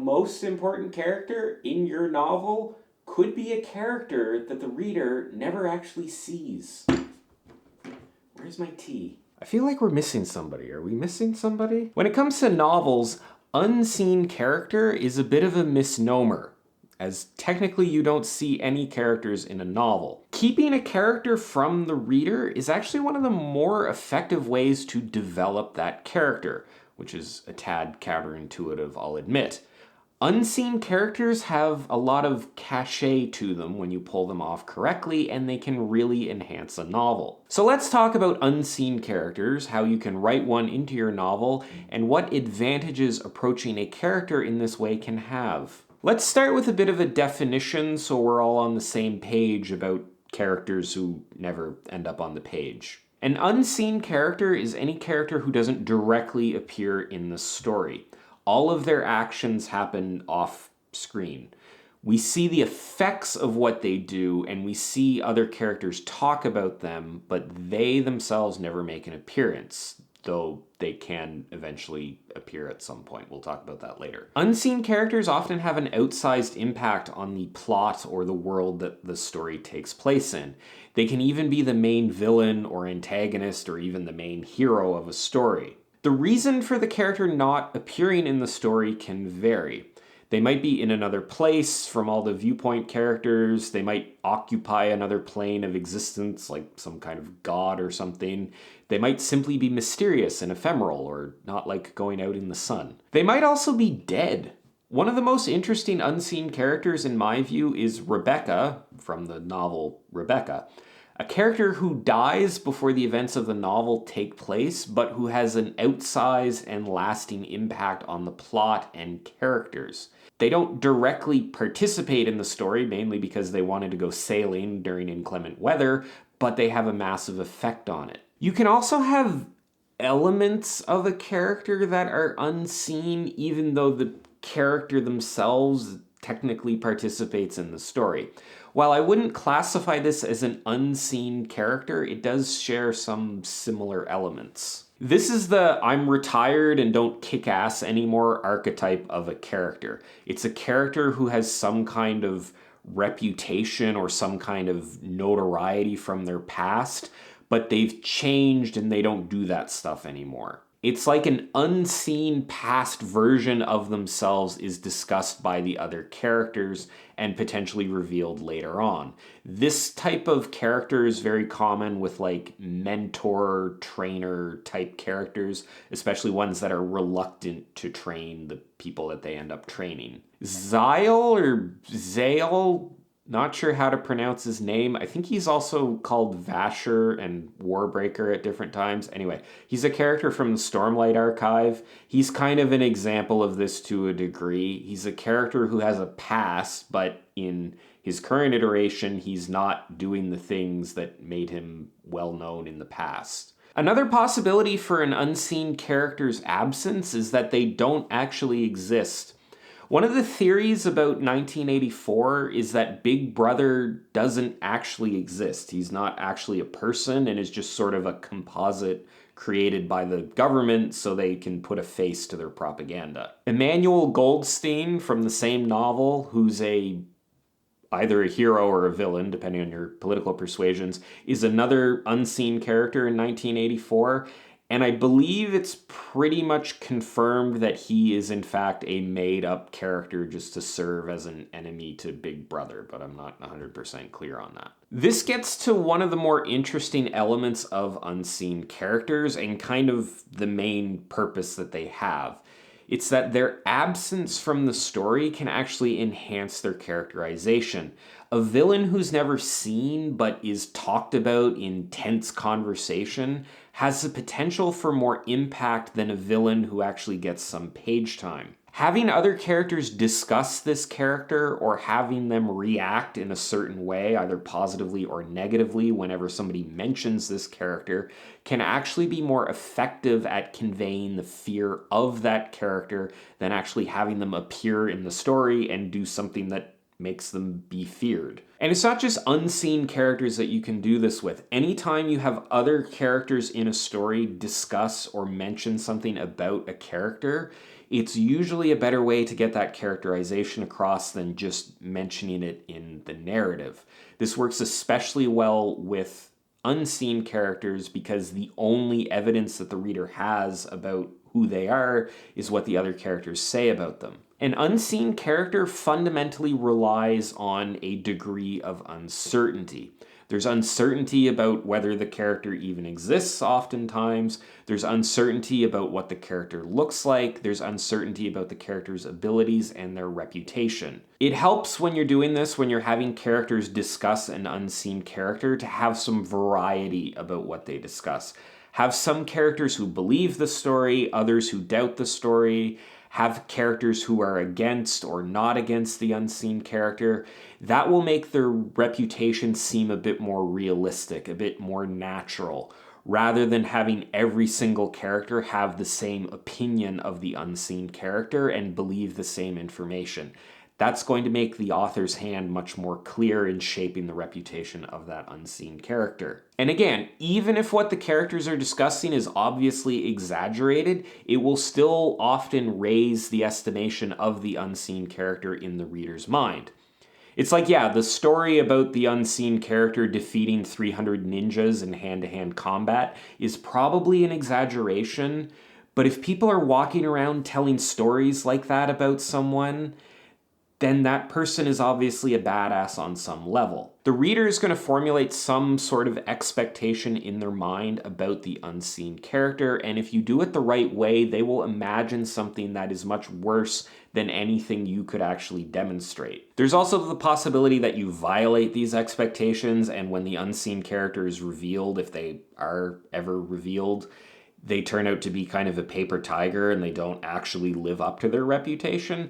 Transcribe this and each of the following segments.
most important character in your novel could be a character that the reader never actually sees. Where's my tea? I feel like we're missing somebody. Are we missing somebody? When it comes to novels, unseen character is a bit of a misnomer, as technically you don't see any characters in a novel. Keeping a character from the reader is actually one of the more effective ways to develop that character, which is a tad counterintuitive, I'll admit. Unseen characters have a lot of cachet to them when you pull them off correctly, and they can really enhance a novel. So let's talk about unseen characters, how you can write one into your novel, and what advantages approaching a character in this way can have. Let's start with a bit of a definition so we're all on the same page about characters who never end up on the page. An unseen character is any character who doesn't directly appear in the story. All of their actions happen off screen. We see the effects of what they do, and we see other characters talk about them, but they themselves never make an appearance, though they can eventually appear at some point. We'll talk about that later. Unseen characters often have an outsized impact on the plot or the world that the story takes place in. They can even be the main villain or antagonist or even the main hero of a story. The reason for the character not appearing in the story can vary. They might be in another place from all the viewpoint characters. They might occupy another plane of existence, like some kind of god or something. They might simply be mysterious and ephemeral, or not like going out in the sun. They might also be dead. One of the most interesting unseen characters in my view is Rebecca, from the novel Rebecca. A character who dies before the events of the novel take place, but who has an outsized and lasting impact on the plot and characters. They don't directly participate in the story, mainly because they wanted to go sailing during inclement weather, but they have a massive effect on it. You can also have elements of a character that are unseen, even though the character themselves technically participates in the story. While I wouldn't classify this as an unseen character, it does share some similar elements. This is the I'm retired and don't kick ass anymore archetype of a character. It's a character who has some kind of reputation or some kind of notoriety from their past, but they've changed and they don't do that stuff anymore. It's like an unseen past version of themselves is discussed by the other characters and potentially revealed later on. This type of character is very common with like mentor, trainer type characters, especially ones that are reluctant to train the people that they end up training. Zale, not sure how to pronounce his name. I think he's also called Vasher and Warbreaker at different times. Anyway, he's a character from the Stormlight Archive. He's kind of an example of this to a degree. He's a character who has a past, but in his current iteration, he's not doing the things that made him well known in the past. Another possibility for an unseen character's absence is that they don't actually exist. One of the theories about 1984 is that Big Brother doesn't actually exist. He's not actually a person and is just sort of a composite created by the government so they can put a face to their propaganda. Emmanuel Goldstein from the same novel, who's either a hero or a villain, depending on your political persuasions, is another unseen character in 1984. And I believe it's pretty much confirmed that he is in fact a made-up character just to serve as an enemy to Big Brother, but I'm not 100% clear on that. This gets to one of the more interesting elements of unseen characters and kind of the main purpose that they have. It's that their absence from the story can actually enhance their characterization. A villain who's never seen but is talked about in tense conversation has the potential for more impact than a villain who actually gets some page time. Having other characters discuss this character or having them react in a certain way, either positively or negatively, whenever somebody mentions this character, can actually be more effective at conveying the fear of that character than actually having them appear in the story and do something that makes them be feared. And it's not just unseen characters that you can do this with. Anytime you have other characters in a story discuss or mention something about a character, it's usually a better way to get that characterization across than just mentioning it in the narrative. This works especially well with unseen characters because the only evidence that the reader has about who they are is what the other characters say about them. An unseen character fundamentally relies on a degree of uncertainty. There's uncertainty about whether the character even exists oftentimes. There's uncertainty about what the character looks like. There's uncertainty about the character's abilities and their reputation. It helps when you're doing this, when you're having characters discuss an unseen character, to have some variety about what they discuss. Have some characters who believe the story, others who doubt the story. Have characters who are against or not against the unseen character. That will make their reputation seem a bit more realistic, a bit more natural, rather than having every single character have the same opinion of the unseen character and believe the same information. That's going to make the author's hand much more clear in shaping the reputation of that unseen character. And again, even if what the characters are discussing is obviously exaggerated, it will still often raise the estimation of the unseen character in the reader's mind. It's like, yeah, the story about the unseen character defeating 300 ninjas in hand-to-hand combat is probably an exaggeration, but if people are walking around telling stories like that about someone, then that person is obviously a badass on some level. The reader is going to formulate some sort of expectation in their mind about the unseen character, and if you do it the right way, they will imagine something that is much worse than anything you could actually demonstrate. There's also the possibility that you violate these expectations, and when the unseen character is revealed, if they are ever revealed, they turn out to be kind of a paper tiger and they don't actually live up to their reputation.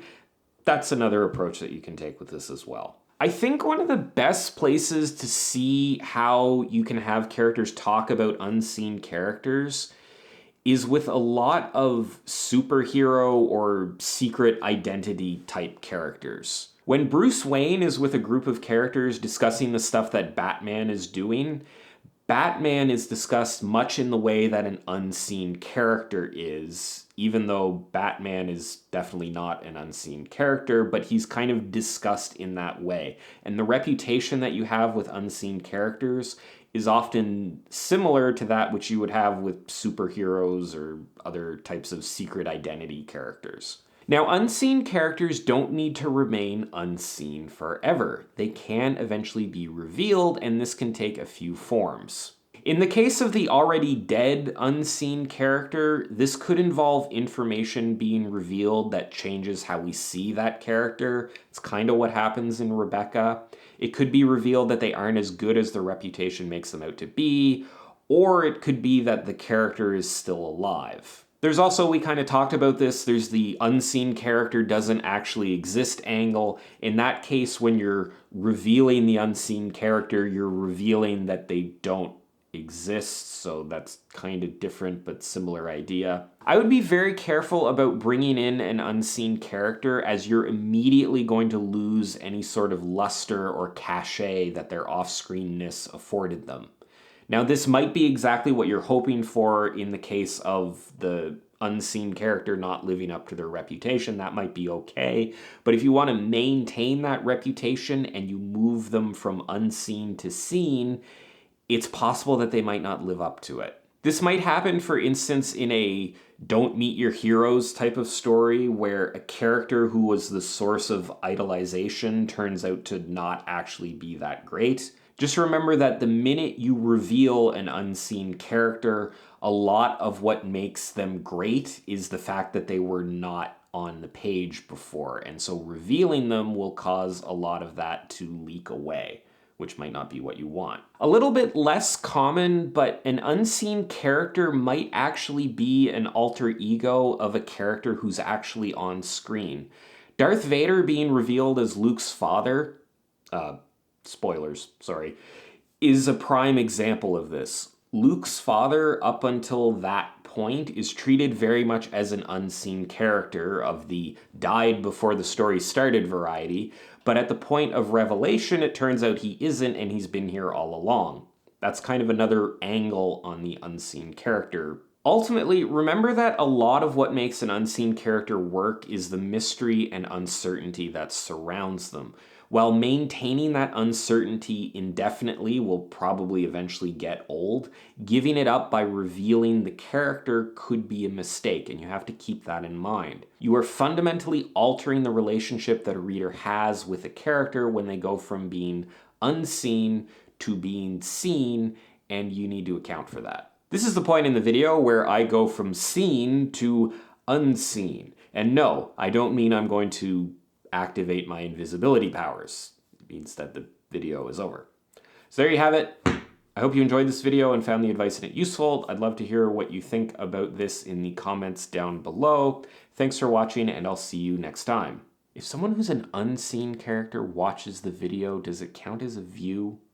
That's another approach that you can take with this as well. I think one of the best places to see how you can have characters talk about unseen characters is with a lot of superhero or secret identity type characters. When Bruce Wayne is with a group of characters discussing the stuff that Batman is doing, Batman is discussed much in the way that an unseen character is, even though Batman is definitely not an unseen character, but he's kind of discussed in that way. And the reputation that you have with unseen characters is often similar to that which you would have with superheroes or other types of secret identity characters. Now, unseen characters don't need to remain unseen forever. They can eventually be revealed, and this can take a few forms. In the case of the already dead unseen character, this could involve information being revealed that changes how we see that character. It's kind of what happens in Rebecca. It could be revealed that they aren't as good as their reputation makes them out to be, or it could be that the character is still alive. There's also, we kind of talked about this, there's the unseen character doesn't actually exist angle. In that case, when you're revealing the unseen character, you're revealing that they don't exist, so that's kind of different but similar idea. I would be very careful about bringing in an unseen character, as you're immediately going to lose any sort of luster or cachet that their off-screenness afforded them. Now, this might be exactly what you're hoping for in the case of the unseen character not living up to their reputation. That might be okay. But if you want to maintain that reputation and you move them from unseen to seen, it's possible that they might not live up to it. This might happen, for instance, in a don't meet your heroes type of story where a character who was the source of idolization turns out to not actually be that great. Just remember that the minute you reveal an unseen character, a lot of what makes them great is the fact that they were not on the page before. And so revealing them will cause a lot of that to leak away, which might not be what you want. A little bit less common, but an unseen character might actually be an alter ego of a character who's actually on screen. Darth Vader being revealed as Luke's father, spoilers, sorry, is a prime example of this. Luke's father, up until that point, is treated very much as an unseen character of the died before the story started variety, but at the point of revelation, it turns out he isn't, and he's been here all along. That's kind of another angle on the unseen character Ultimately, remember that a lot of what makes an unseen character work is the mystery and uncertainty that surrounds them. While maintaining that uncertainty indefinitely will probably eventually get old, giving it up by revealing the character could be a mistake, and you have to keep that in mind. You are fundamentally altering the relationship that a reader has with a character when they go from being unseen to being seen, and you need to account for that. This is the point in the video where I go from seen to unseen. And no, I don't mean I'm going to activate my invisibility powers. It means that the video is over. So there you have it. I hope you enjoyed this video and found the advice in it useful. I'd love to hear what you think about this in the comments down below. Thanks for watching, and I'll see you next time. If someone who's an unseen character watches the video, does it count as a view?